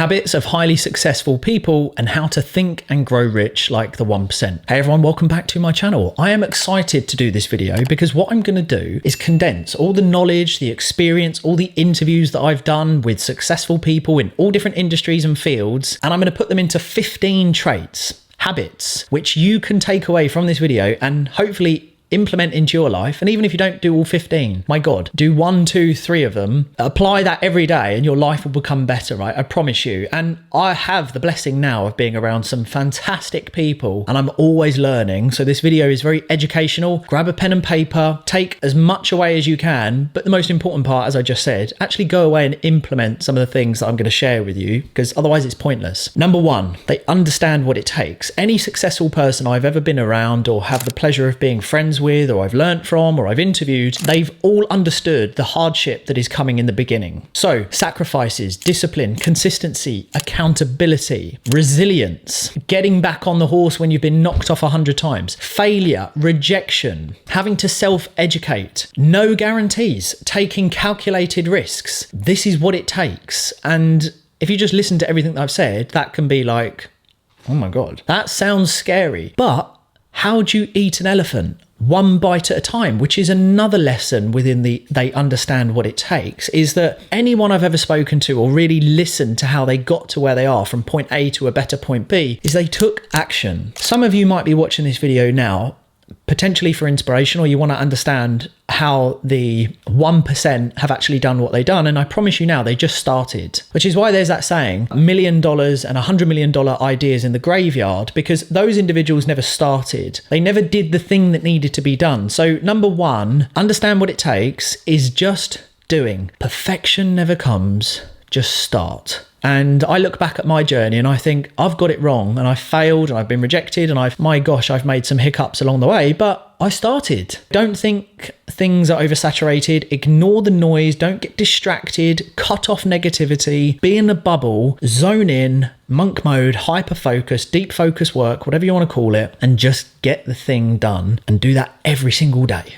habits of highly successful people and how to think and grow rich like the 1%. Hey everyone, welcome back to my channel. I am excited to do this video because what I'm going to do is condense all the knowledge, the experience, all the interviews that I've done with successful people in all different industries and fields, and I'm going to put them into 15 traits, habits, which you can take away from this video and hopefully implement into your life. And even if you don't do all 15, my God, do 1, 2, 3 of them, apply that every day and your life will become better, right? I promise you. And I have the blessing now of being around some fantastic people and I'm always learning. So this video is very educational. Grab a pen and paper, take as much away as you can. But the most important part, as I just said, actually go away and implement some of the things that I'm going to share with you, because otherwise it's pointless. Number 1, they understand what it takes. Any successful person I've ever been around or have the pleasure of being friends with, or I've learnt from, or I've interviewed, they've all understood the hardship that is coming in the beginning. So sacrifices, discipline, consistency, accountability, resilience, getting back on the horse when you've been knocked off 100 times, failure, rejection, having to self-educate, no guarantees, taking calculated risks. This is what it takes. And if you just listen to everything that I've said, that can be like, oh my God, that sounds scary. But how do you eat an elephant? One bite at a time, which is another lesson within the they understand what it takes, is that anyone I've ever spoken to or really listened to how they got to where they are from point A to a better point B is they took action. Some of you might be watching this video now potentially for inspiration, or you want to understand how the 1% have actually done what they've done. And I promise you now, they just started, which is why there's that saying, $1 million and $100 million ideas in the graveyard, because those individuals never started. They never did the thing that needed to be done. So number 1, understand what it takes is just doing. Perfection never comes, just start. And I look back at my journey and I think I've got it wrong and I've failed and I've been rejected and I've made some hiccups along the way, but I started. Don't think things are oversaturated. Ignore the noise. Don't get distracted. Cut off negativity. Be in a bubble. Zone in. Monk mode. Hyper focus. Deep focus work. Whatever you want to call it. And just get the thing done. And do that every single day.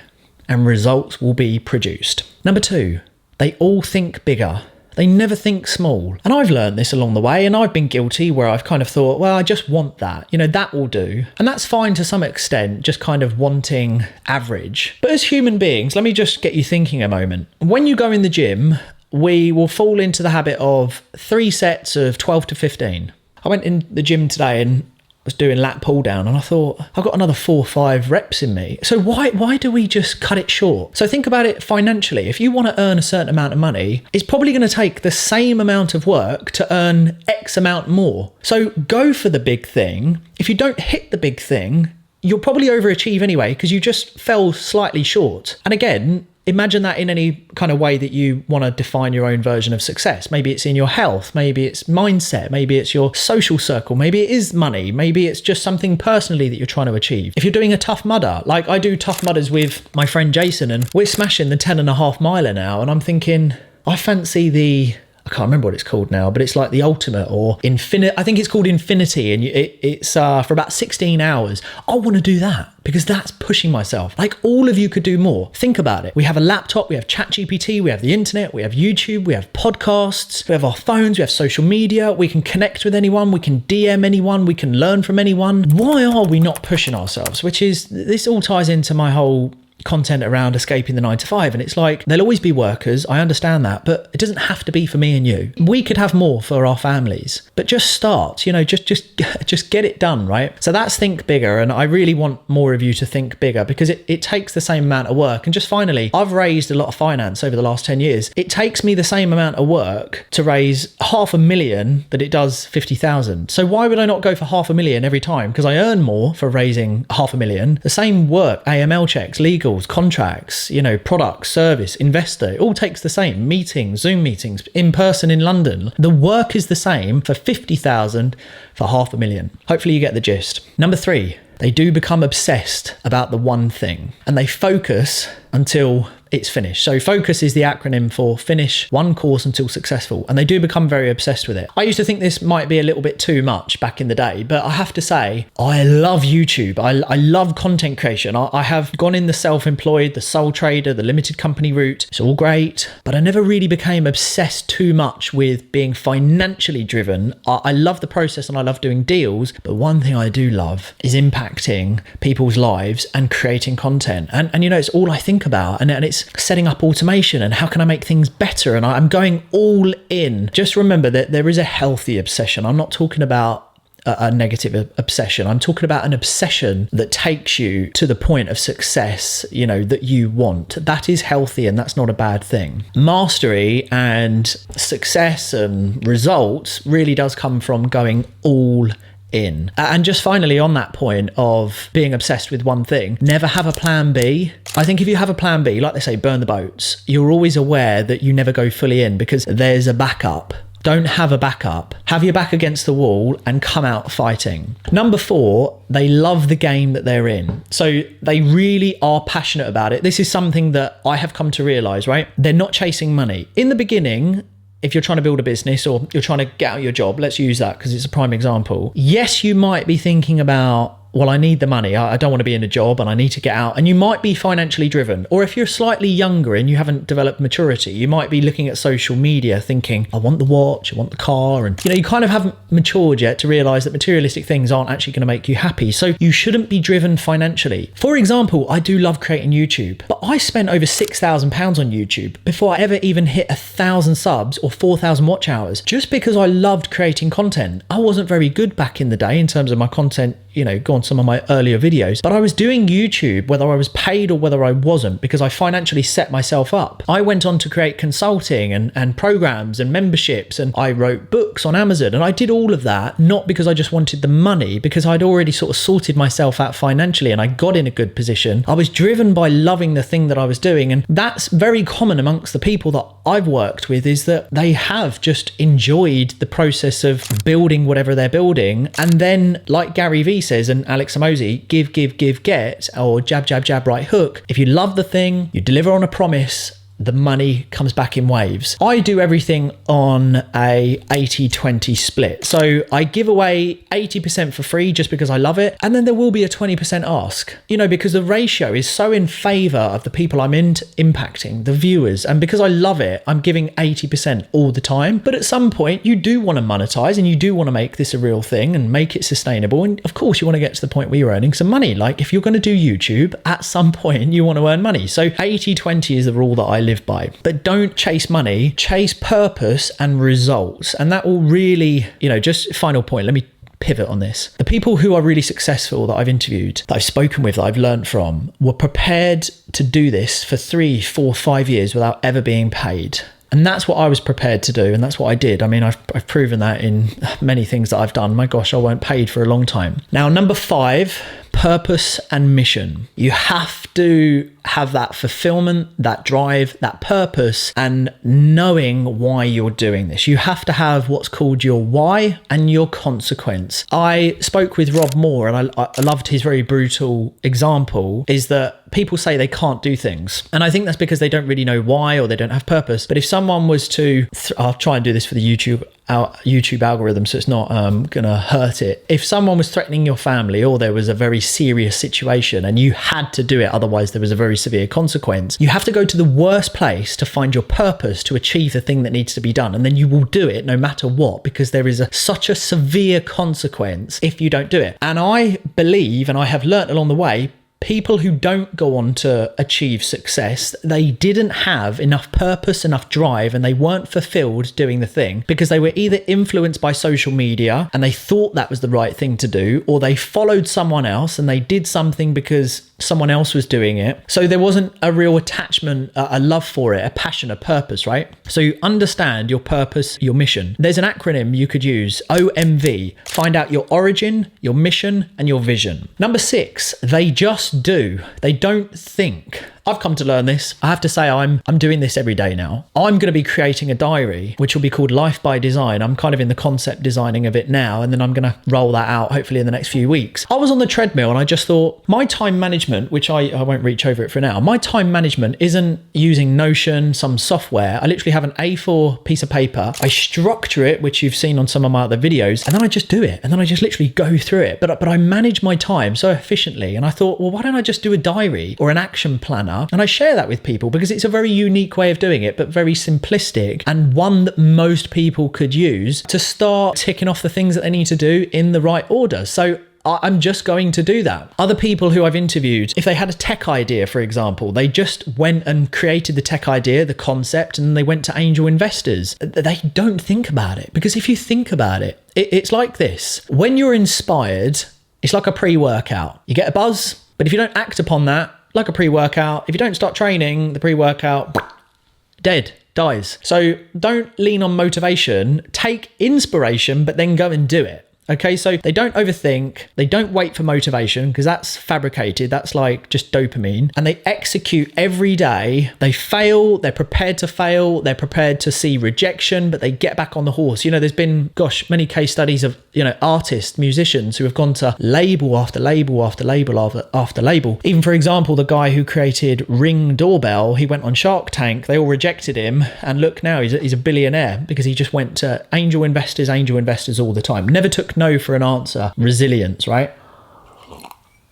And results will be produced. Number 2, they all think bigger. They never think small. And I've learned this along the way, and I've been guilty where I've kind of thought, well, I just want that. You know, that will do. And that's fine to some extent, just kind of wanting average. But as human beings, let me just get you thinking a moment. When you go in the gym, we will fall into the habit of 3 sets of 12 to 15. I went in the gym today and was doing lat pull down and I thought, I've got another 4 or 5 reps in me. So why do we just cut it short? So think about it financially. If you want to earn a certain amount of money, it's probably going to take the same amount of work to earn X amount more. So go for the big thing. If you don't hit the big thing, you'll probably overachieve anyway because you just fell slightly short. And again, imagine that in any kind of way that you want to define your own version of success. Maybe it's in your health, maybe it's mindset, maybe it's your social circle, maybe it is money, maybe it's just something personally that you're trying to achieve. If you're doing a Tough Mudder, like I do Tough Mudders with my friend Jason, and we're smashing the 10.5 miler now, and I'm thinking, I fancy I can't remember what it's called now, but it's like the ultimate or infinite. I think it's called Infinity, and it's for about 16 hours. I want to do that because that's pushing myself. Like all of you could do more. Think about it. We have a laptop, we have ChatGPT, we have the internet, we have YouTube, we have podcasts, we have our phones, we have social media. We can connect with anyone, we can DM anyone, we can learn from anyone. Why are we not pushing ourselves? This all ties into my whole content around escaping the 9 to 5, and it's like there'll always be workers, I understand that, but it doesn't have to be for me and you. We could have more for our families, but just start, you know, just get it done, right? So that's think bigger, and I really want more of you to think bigger because it takes the same amount of work. And just finally, I've raised a lot of finance over the last 10 years. It takes me the same amount of work to raise $500,000 that it does 50,000. So why would I not go for $500,000 every time? Because I earn more for raising $500,000. The same work, AML checks, legal, contracts, you know, products, service, investor, it all takes the same. Meetings, Zoom meetings, in person in London. The work is the same for 50,000 for $500,000. Hopefully you get the gist. Number 3, they do become obsessed about the one thing and they focus until it's finished. So focus is the acronym for finish one course until successful. And they do become very obsessed with it. I used to think this might be a little bit too much back in the day, but I have to say, I love YouTube. I love content creation. I have gone in the self-employed, the sole trader, the limited company route. It's all great, but I never really became obsessed too much with being financially driven. I love the process and I love doing deals, but one thing I do love is impacting people's lives and creating content. And you know, it's all I think about, and it's setting up automation and how can I make things better. And I'm going all in. Just remember that there is a healthy obsession. I'm not talking about a negative obsession. I'm talking about an obsession that takes you to the point of success, you know, that you want. That is healthy and that's not a bad thing. Mastery and success and results really does come from going all in. And just finally, on that point of being obsessed with one thing, never have a plan B. I think if you have a plan B, like they say, burn the boats, you're always aware that you never go fully in because there's a backup. Don't have a backup. Have your back against the wall and come out fighting. Number 4, they love the game that they're in. So they really are passionate about it. This is something that I have come to realize, right? They're not chasing money. In the beginning, if you're trying to build a business or you're trying to get out of your job, let's use that because it's a prime example. Yes, you might be thinking about, well, I need the money. I don't want to be in a job and I need to get out. And you might be financially driven. Or if you're slightly younger and you haven't developed maturity, you might be looking at social media thinking, I want the watch, I want the car. And, you know, you kind of haven't matured yet to realize that materialistic things aren't actually going to make you happy. So you shouldn't be driven financially. For example, I do love creating YouTube, but I spent over £6,000 on YouTube before I ever even hit 1,000 subs or 4,000 watch hours, just because I loved creating content. I wasn't very good back in the day in terms of my content, you know, go on some of my earlier videos, but I was doing YouTube whether I was paid or whether I wasn't because I financially set myself up. I went on to create consulting and programs and memberships, and I wrote books on Amazon, and I did all of that not because I just wanted the money, because I'd already sort of sorted myself out financially and I got in a good position. I was driven by loving the thing that I was doing, and that's very common amongst the people that I've worked with, is that they have just enjoyed the process of building whatever they're building, and then, like Gary Vee says and Alex Hormozi, give, get, or jab, jab, jab, right hook. If you love the thing, you deliver on a promise, the money comes back in waves. I do everything on a 80-20 split. So I give away 80% for free just because I love it. And then there will be a 20% ask, you know, because the ratio is so in favor of the people I'm impacting, the viewers. And because I love it, I'm giving 80% all the time. But at some point you do want to monetize and you do want to make this a real thing and make it sustainable. And of course you want to get to the point where you're earning some money. Like if you're going to do YouTube, at some point you want to earn money. So 80-20 is the rule that I live by. But don't chase money, chase purpose and results. And that will really, you know, just final point, let me pivot on this. The people who are really successful that I've interviewed, that I've spoken with, that I've learned from, were prepared to do this for 3, 4, 5 years without ever being paid. And that's what I was prepared to do. And that's what I did. I mean, I've proven that in many things that I've done. My gosh, I weren't paid for a long time. Now, number 5, purpose and mission. You have to have that fulfillment, that drive, that purpose, and knowing why you're doing this. You have to have what's called your why and your consequence. I spoke with Rob Moore, and I loved his very brutal example, is that people say they can't do things. And I think that's because they don't really know why, or they don't have purpose. But if someone was to, I'll try and do this for the YouTube algorithm, so it's not gonna hurt it. If someone was threatening your family, or there was a very serious situation and you had to do it, otherwise there was a very severe consequence, you have to go to the worst place to find your purpose to achieve the thing that needs to be done, and then you will do it no matter what, because there is such a severe consequence if you don't do it. And I believe, and I have learnt along the way, people who don't go on to achieve success, they didn't have enough purpose, enough drive, and they weren't fulfilled doing the thing because they were either influenced by social media and they thought that was the right thing to do, or they followed someone else and they did something because someone else was doing it. So there wasn't a real attachment, a love for it, a passion, a purpose, right? So you understand your purpose, your mission. There's an acronym you could use, OMV. Find out your origin, your mission, and your vision. Number 6, they just do. They don't think. I've come to learn this. I have to say I'm doing this every day now. I'm going to be creating a diary, which will be called Life by Design. I'm kind of in the concept designing of it now, and then I'm going to roll that out hopefully in the next few weeks. I was on the treadmill and I just thought my time management, which I won't reach over it for now, my time management isn't using Notion, some software. I literally have an A4 piece of paper. I structure it, which you've seen on some of my other videos, and then I just do it. And then I just literally go through it. But I manage my time so efficiently. And I thought, well, why don't I just do a diary or an action planner? And I share that with people because it's a very unique way of doing it, but very simplistic, and one that most people could use to start ticking off the things that they need to do in the right order. So I'm just going to do that. Other people who I've interviewed, if they had a tech idea, for example, they just went and created the tech idea, the concept, and they went to angel investors. They don't think about it, because if you think about it, it's like this. When you're inspired, it's like a pre-workout. You get a buzz, but if you don't act upon that, like a pre-workout, if you don't start training, the pre-workout, dead, dies. So don't lean on motivation, take inspiration, but then go and do it. Okay, so they don't overthink, they don't wait for motivation, because that's fabricated, that's like just dopamine, and they execute every day. They fail, they're prepared to fail, they're prepared to see rejection, but they get back on the horse. You know, there's been, many case studies of, artists, musicians who have gone to label after label after label after label. Even, for example, the guy who created Ring Doorbell, he went on Shark Tank, they all rejected him, and look now, he's a billionaire because he just went to angel investors all the time. Never took no for an answer. Resilience, right?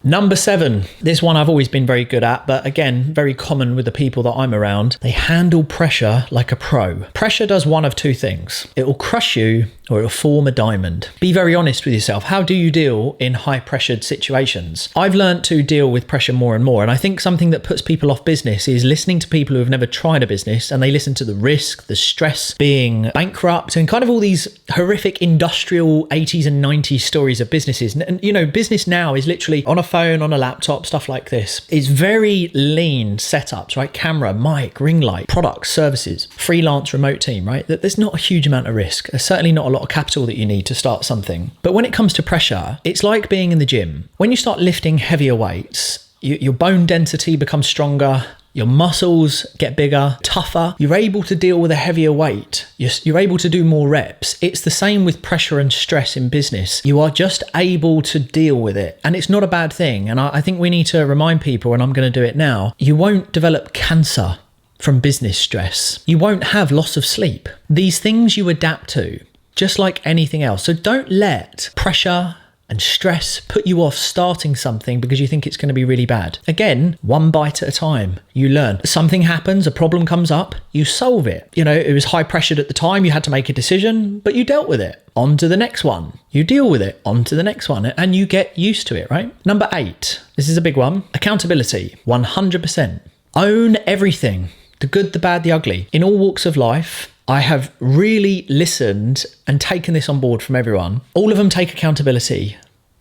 Number 7, this one I've always been very good at, but again, very common with the people that I'm around. They handle pressure like a pro. Pressure does one of two things. It will crush you or it will form a diamond. Be very honest with yourself. How do you deal in high pressured situations? I've learned to deal with pressure more and more. And I think something that puts people off business is listening to people who have never tried a business, and they listen to the risk, the stress, being bankrupt, and kind of all these horrific industrial 80s and 90s stories of businesses. And business now is literally on a phone, on a laptop, stuff like this. It's very lean setups, right? Camera, mic, ring light, products, services, freelance remote team, right? There's not a huge amount of risk. There's certainly not a lot of capital that you need to start something. But when it comes to pressure, it's like being in the gym. When you start lifting heavier weights, your bone density becomes stronger, your muscles get bigger, tougher. You're able to deal with a heavier weight. You're able to do more reps. It's the same with pressure and stress in business. You are just able to deal with it. And it's not a bad thing. And I think we need to remind people, and I'm going to do it now, you won't develop cancer from business stress. You won't have loss of sleep. These things you adapt to, just like anything else. So don't let pressure and stress put you off starting something because you think it's going to be really bad. Again, one bite at a time, you learn. Something happens, a problem comes up, you solve it. It was high pressured at the time, you had to make a decision, but you dealt with it. On to the next one. You deal with it, on to the next one, and you get used to it, right? Number 8, this is a big one. Accountability, 100%. Own everything, the good, the bad, the ugly. In all walks of life, I have really listened and taken this on board from everyone. All of them take accountability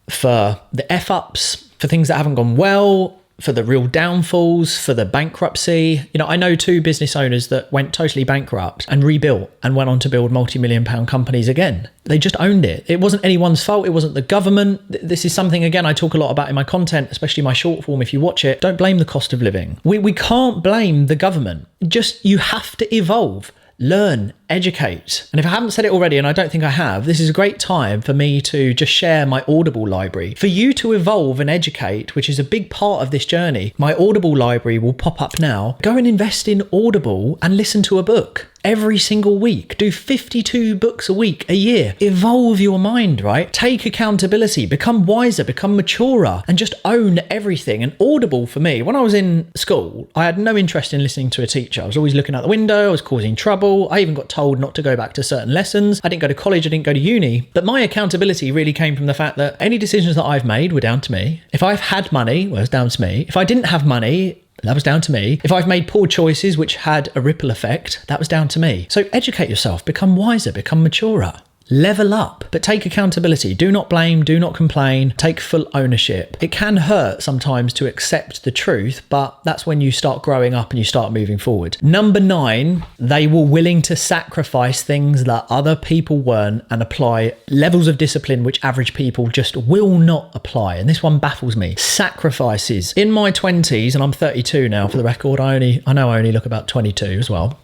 for the F-ups, for things that haven't gone well, for the real downfalls, for the bankruptcy. I know 2 business owners that went totally bankrupt and rebuilt and went on to build multi-million-pound companies again. They just owned it. It wasn't anyone's fault. It wasn't the government. This is something, again, I talk a lot about in my content, especially my short form. If you watch it, don't blame the cost of living. We can't blame the government. You have to evolve. Learn, educate. And if I haven't said it already, and I don't think I have, this is a great time for me to just share my Audible library. For you to evolve and educate, which is a big part of this journey, my Audible library will pop up now. Go and invest in Audible and listen to a book every single week. Do 52 books a week, a year. Evolve your mind, right? Take accountability, become wiser, become maturer, and just own everything. And Audible for me, when I was in school, I had no interest in listening to a teacher. I was always looking out the window, I was causing trouble. I even got told not to go back to certain lessons. I didn't go to college, I didn't go to uni. But my accountability really came from the fact that any decisions that I've made were down to me. If I've had money, well, it's down to me. If I didn't have money, that was down to me. If I've made poor choices which had a ripple effect, that was down to me. So educate yourself, become wiser, become maturer. level up, but take accountability. Do not blame, do not complain, take full ownership. It can hurt sometimes to accept the truth, but that's when you start growing up and you start moving forward. Number 9, they were willing to sacrifice things that other people weren't and apply levels of discipline which average people just will not apply. And this one baffles me. Sacrifices. In my 20s, and I'm 32 now for the record, I know I only look about 22 as well.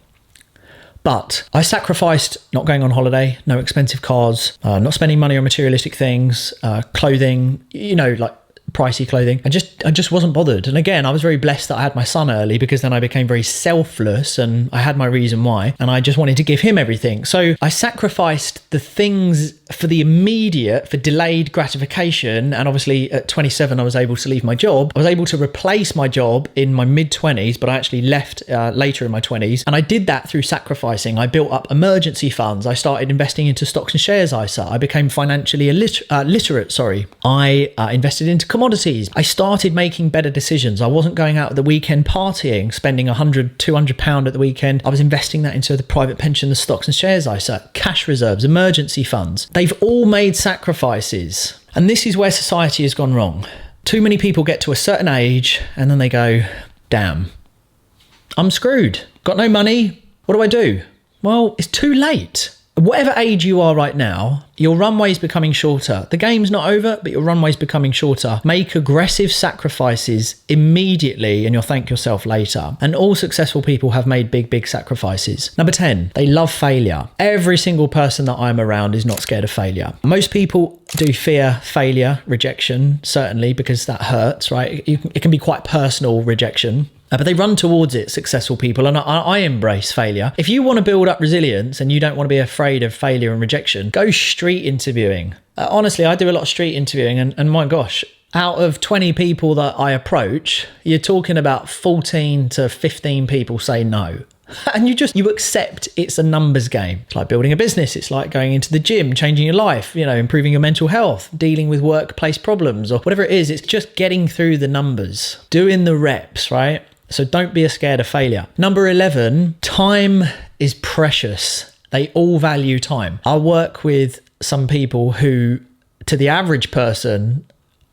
But I sacrificed not going on holiday, no expensive cars, not spending money on materialistic things, clothing, like pricey clothing. I just wasn't bothered. And again, I was very blessed that I had my son early, because then I became very selfless and I had my reason why, and I just wanted to give him everything. So I sacrificed the things for the immediate, for delayed gratification. And obviously at 27, I was able to leave my job. I was able to replace my job in my mid-20s, but I actually left later in my 20s. And I did that through sacrificing. I built up emergency funds. I started investing into stocks and shares ISA. I became financially literate. I invested into commodities. I started making better decisions. I wasn't going out at the weekend partying, spending £100, £200 at the weekend. I was investing that into the private pension, the stocks and shares ISA, cash reserves, emergency funds. They've all made sacrifices. And this is where society has gone wrong. Too many people get to a certain age and then they go, damn, I'm screwed. Got no money. What do I do? Well, it's too late. Whatever age you are right now, your runway is becoming shorter. The game's not over, but your runway is becoming shorter. Make aggressive sacrifices immediately and you'll thank yourself later. And all successful people have made big, big sacrifices. Number 10, they love failure. Every single person that I'm around is not scared of failure. Most people do fear failure, rejection, certainly, because that hurts, right? It can be quite personal rejection. But they run towards it, successful people, and I embrace failure. If you want to build up resilience and you don't want to be afraid of failure and rejection, go street interviewing. Honestly, I do a lot of street interviewing, and my gosh, out of 20 people that I approach, you're talking about 14 to 15 people say no. And you accept it's a numbers game. It's like building a business. It's like going into the gym, changing your life, improving your mental health, dealing with workplace problems or whatever it is. It's just getting through the numbers, doing the reps, right? So don't be scared of failure. Number 11, time is precious. They all value time. I work with some people who, to the average person,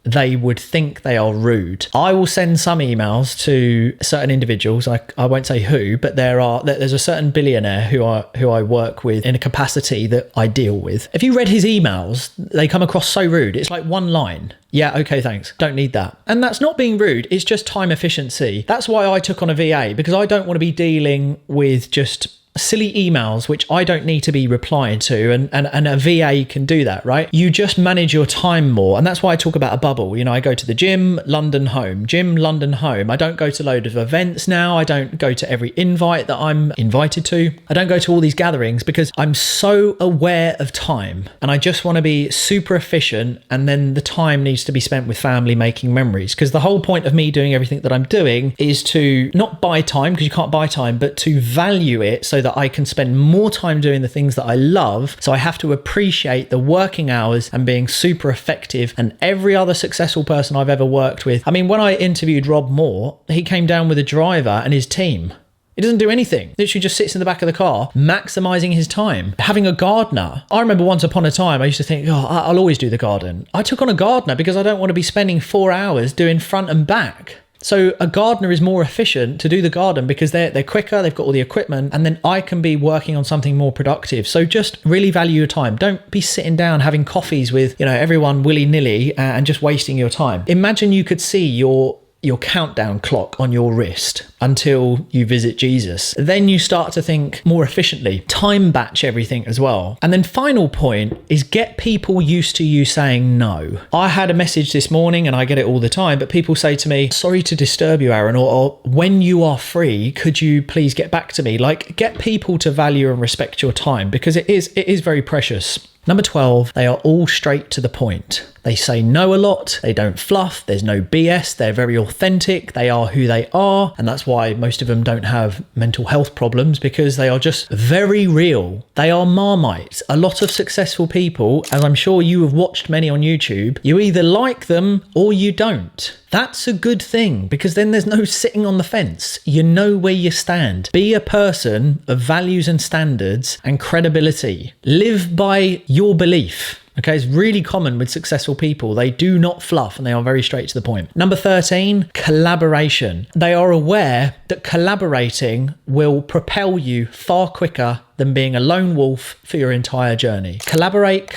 they would think they are rude. I will send some emails to certain individuals. I won't say who, but there's a certain billionaire who I work with in a capacity that I deal with. If you read his emails, they come across so rude. It's like one line. Yeah, okay, thanks. Don't need that. And that's not being rude. It's just time efficiency. That's why I took on a VA, because I don't want to be dealing with just silly emails which I don't need to be replying to, and a VA can do that, right? You just manage your time more, and that's why I talk about a bubble. I go to the gym, London, home, gym, London, home. I don't go to a load of events now. I don't go to every invite that I'm invited to. I don't go to all these gatherings because I'm so aware of time, and I just want to be super efficient, and then the time needs to be spent with family making memories, because the whole point of me doing everything that I'm doing is to not buy time, because you can't buy time, but to value it so that I can spend more time doing the things that I love. So I have to appreciate the working hours and being super effective. And every other successful person I've ever worked with, when I interviewed Rob Moore, he came down with a driver and his team. He doesn't do anything. Literally just sits in the back of the car, maximizing his time. Having a gardener. I remember once upon a time, I used to think, I'll always do the garden. I took on a gardener because I don't want to be spending 4 hours doing front and back. So a gardener is more efficient to do the garden because they're quicker, they've got all the equipment, and then I can be working on something more productive. So just really value your time. Don't be sitting down having coffees with, everyone willy-nilly and just wasting your time. Imagine you could see your countdown clock on your wrist until you visit Jesus. Then you start to think more efficiently. Time batch everything as well. And then final point is get people used to you saying no. I had a message this morning, and I get it all the time, but people say to me, sorry to disturb you, Aaron, or when you are free, could you please get back to me? Like, get people to value and respect your time, because it is very precious. Number 12, they are all straight to the point. They say no a lot. They don't fluff. There's no BS. They're very authentic. They are who they are. And that's why most of them don't have mental health problems, because they are just very real. They are Marmite. A lot of successful people, as I'm sure you have watched many on YouTube, you either like them or you don't. That's a good thing, because then there's no sitting on the fence. You know where you stand. Be a person of values and standards and credibility. Live by your belief. Okay, it's really common with successful people. They do not fluff and they are very straight to the point. Number 13, collaboration. They are aware that collaborating will propel you far quicker than being a lone wolf for your entire journey. Collaborate,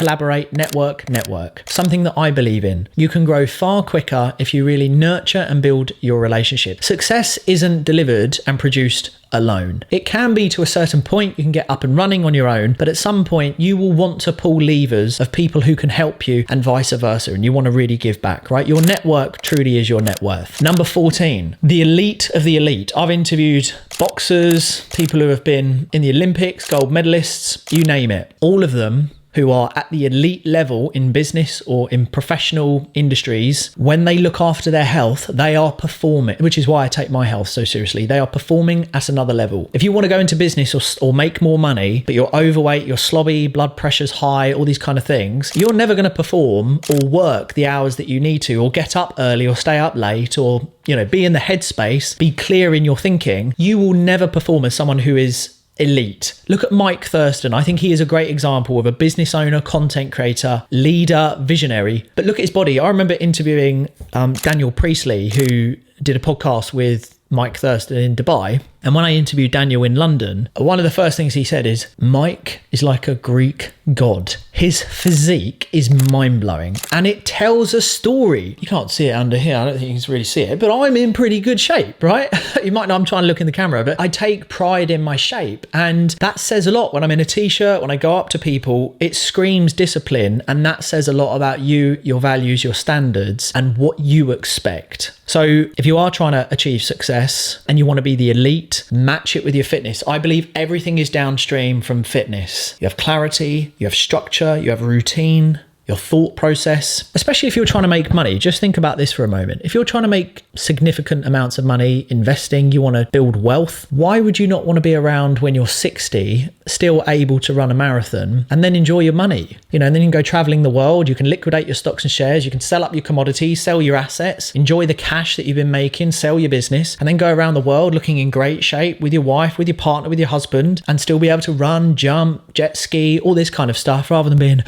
network. Something that I believe in. You can grow far quicker if you really nurture and build your relationship. Success isn't delivered and produced alone. It can be to a certain point. You can get up and running on your own, but at some point you will want to pull levers of people who can help you and vice versa, and you want to really give back, right? Your network truly is your net worth. Number 14, the elite of the elite. I've interviewed boxers, people who have been in the Olympics, gold medalists, you name it. All of them who are at the elite level in business or in professional industries, when they look after their health, they are performing, which is why I take my health so seriously. They are performing at another level. If you want to go into business or make more money, but you're overweight, you're slobby, blood pressure's high, all these kind of things, you're never going to perform or work the hours that you need to, or get up early or stay up late, or, you know, be in the headspace, be clear in your thinking. You will never perform as someone who is elite. Look at Mike Thurston. I think he is a great example of a business owner, content creator, leader, visionary. But look at his body. I remember interviewing Daniel Priestley, who did a podcast with Mike Thurston in Dubai. And when I interviewed Daniel in London, one of the first things he said is, Mike is like a Greek god. His physique is mind-blowing and it tells a story. You can't see it under here. I don't think you can really see it, but I'm in pretty good shape, right? You might know I'm trying to look in the camera, but I take pride in my shape. And that says a lot. When I'm in a t-shirt, when I go up to people, it screams discipline. And that says a lot about you, your values, your standards, and what you expect. So if you are trying to achieve success and you want to be the elite, match it with your fitness. I believe everything is downstream from fitness. You have clarity, you have structure, you have routine, your thought process, especially if you're trying to make money. Just think about this for a moment. If you're trying to make significant amounts of money investing, you want to build wealth, why would you not want to be around when you're 60, still able to run a marathon and then enjoy your money? You know, and then you can go traveling the world, you can liquidate your stocks and shares, you can sell up your commodities, sell your assets, enjoy the cash that you've been making, sell your business, and then go around the world looking in great shape with your wife, with your partner, with your husband, and still be able to run, jump, jet ski, all this kind of stuff, rather than being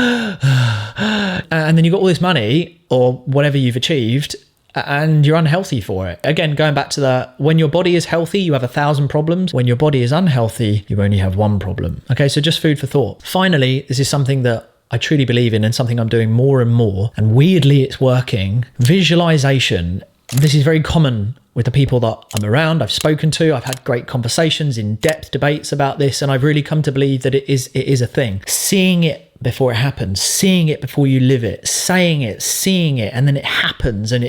and then you've got all this money or whatever you've achieved and you're unhealthy for it. Again, going back to when your body is healthy, you have 1,000 problems. When your body is unhealthy, you only have one problem. Okay, so just food for thought. Finally, this is something that I truly believe in and something I'm doing more and more, and weirdly it's working. Visualization. This is very common with the people that I'm around, I've spoken to. I've had great conversations, in-depth debates about this, and I've really come to believe that it is a thing. Seeing it before it happens, seeing it before you live it, saying it, seeing it, and then it happens, and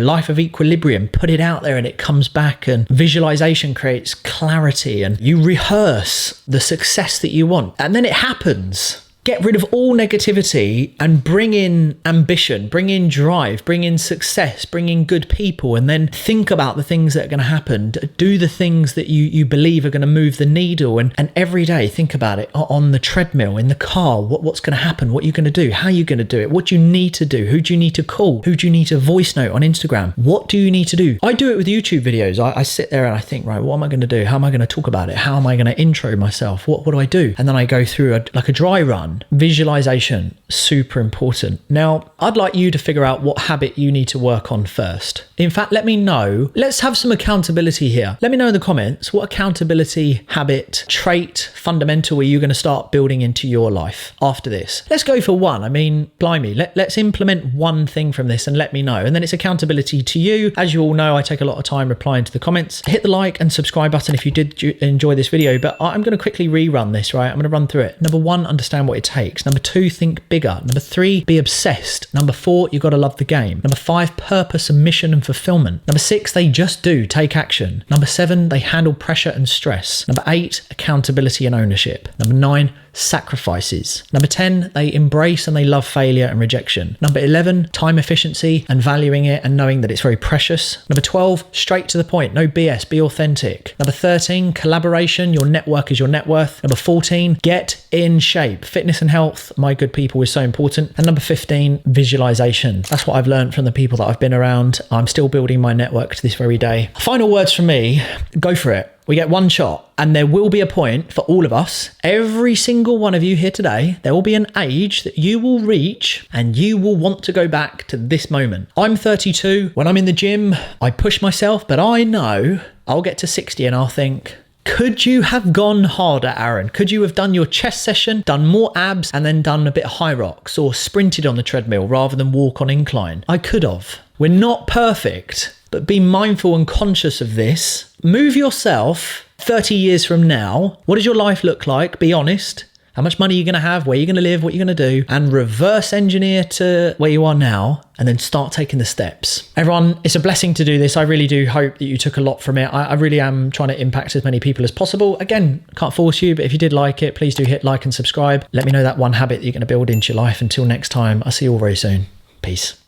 life of equilibrium, put it out there and it comes back, and visualization creates clarity, and you rehearse the success that you want, and then it happens. Get rid of all negativity and bring in ambition, bring in drive, bring in success, bring in good people, and then think about the things that are going to happen. Do the things that you believe are going to move the needle, and every day think about it on the treadmill, in the car, what's going to happen, what you're going to do, how you're going to do it, what you need to do, who do you need to call, who do you need to voice note on Instagram, what do you need to do? I do it with YouTube videos. I sit there and I think, right, what am I going to do? How am I going to talk about it? How am I going to intro myself? What do I do? And then I go through a dry run. Visualization, super important. Now, I'd like you to figure out what habit you need to work on first. In fact, let me know. Let's have some accountability here. Let me know in the comments, what accountability habit, trait, fundamental are you going to start building into your life after this? Let's go for one. I mean, blimey, let's implement one thing from this and let me know. And then it's accountability to you. As you all know, I take a lot of time replying to the comments. Hit the like and subscribe button if you did enjoy this video, but I'm going to quickly rerun this, right? I'm going to run through it. Number one, understand what what it takes. Number 2, think bigger. Number 3, be obsessed. Number 4, you got to love the game. Number 5, purpose and mission and fulfillment. Number 6, they just do take action. Number 7, they handle pressure and stress. Number 8, accountability and ownership. Number 9, sacrifices. Number 10, they embrace and they love failure and rejection. Number 11, time efficiency and valuing it and knowing that it's very precious. Number 12, straight to the point, no BS, be authentic. Number 13, collaboration, your network is your net worth. Number 14, get in shape. Fitness and health, my good people, is so important. And number 15, visualization. That's what I've learned from the people that I've been around. I'm still building my network to this very day. Final words from me, go for it. We get one shot, and there will be a point for all of us, every single one of you here today, there will be an age that you will reach and you will want to go back to this moment. I'm 32. When I'm in the gym, I push myself, but I know I'll get to 60 and I'll think, could you have gone harder, Aaron? Could you have done your chest session, done more abs, and then done a bit of high rocks or sprinted on the treadmill rather than walk on incline? I could have. We're not perfect, but be mindful and conscious of this. Move yourself 30 years from now. What does your life look like? Be honest. How much money are you going to have? Where are you going to live? What are you going to do? And reverse engineer to where you are now and then start taking the steps. Everyone, it's a blessing to do this. I really do hope that you took a lot from it. I really am trying to impact as many people as possible. Again, can't force you, but if you did like it, please do hit like and subscribe. Let me know that one habit that you're going to build into your life. Until next time, I'll see you all very soon. Peace.